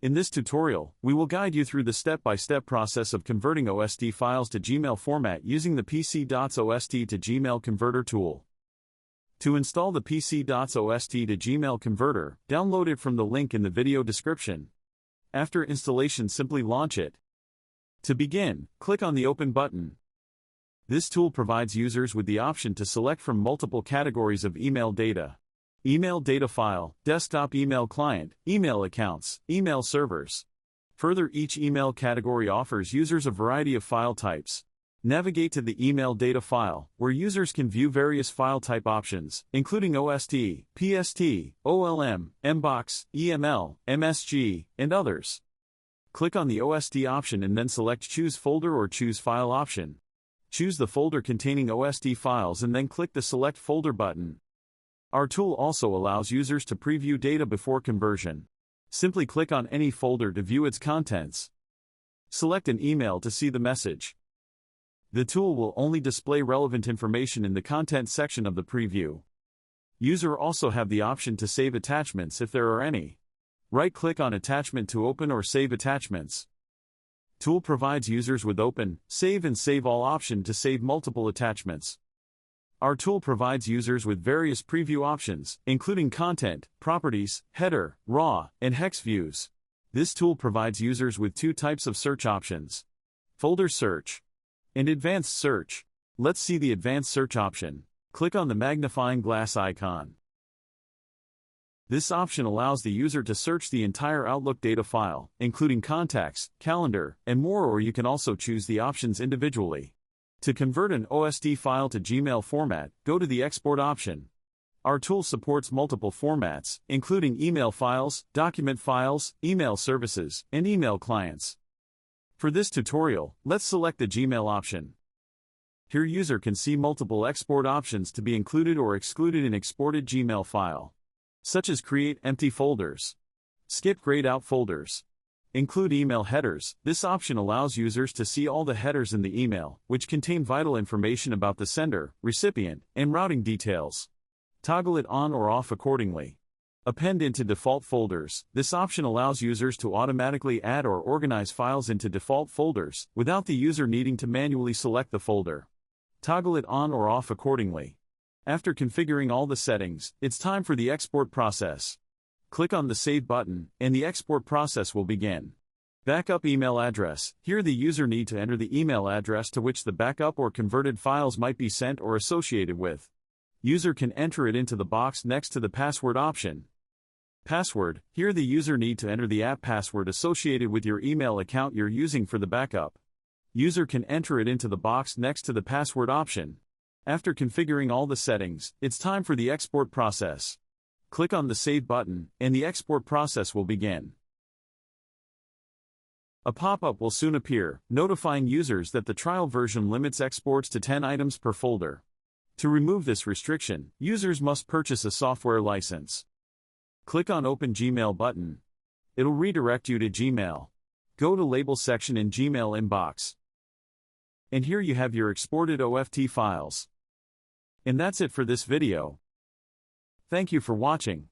In this tutorial, we will guide you through the step-by-step process of converting OST files to Gmail format using the PC.ost to Gmail converter tool. To install the PC.ost to Gmail converter, download it from the link in the video description. After installation, simply launch it. To begin, click on the Open button. This tool provides users with the option to select from multiple categories of email data. Email data file, desktop email client, email accounts, email servers. Further, each email category offers users a variety of file types. Navigate to the email data file, where users can view various file type options, including OST, PST, OLM, MBOX, EML, MSG, and others. Click on the OST option and then select Choose Folder or Choose File option. Choose the folder containing OST files and then click the Select Folder button. Our tool also allows users to preview data before conversion. Simply click on any folder to view its contents. Select an email to see the message. The tool will only display relevant information in the content section of the preview. User also have the option to save attachments if there are any. Right-click on attachment to open or save attachments. Tool provides users with Open, Save and Save All option to save multiple attachments. Our tool provides users with various preview options, including content, properties, header, raw, and hex views. This tool provides users with two types of search options: folder search and advanced search. Let's see the advanced search option. Click on the magnifying glass icon. This option allows the user to search the entire Outlook data file, including contacts, calendar, and more, or you can also choose the options individually. To convert an OST file to Gmail format, go to the Export option. Our tool supports multiple formats, including email files, document files, email services, and email clients. For this tutorial, let's select the Gmail option. Here user can see multiple export options to be included or excluded in exported Gmail file, such as create empty folders, skip grayed out folders, include email headers. This option allows users to see all the headers in the email, which contain vital information about the sender, recipient, and routing details. Toggle it on or off accordingly. Append into default folders. This option allows users to automatically add or organize files into default folders, without the user needing to manually select the folder. Toggle it on or off accordingly. After configuring all the settings, it's time for the export process. Click on the Save button, and the export process will begin. Backup email address. Here the user need to enter the email address to which the backup or converted files might be sent or associated with. User can enter it into the box next to the password option. Password. Here the user need to enter the app password associated with your email account you're using for the backup. User can enter it into the box next to the password option. After configuring all the settings, it's time for the export process. Click on the Save button, and the export process will begin. A pop-up will soon appear, notifying users that the trial version limits exports to 10 items per folder. To remove this restriction, users must purchase a software license. Click on Open Gmail button. It'll redirect you to Gmail. Go to Label section in Gmail inbox. And here you have your exported OST files. And that's it for this video. Thank you for watching.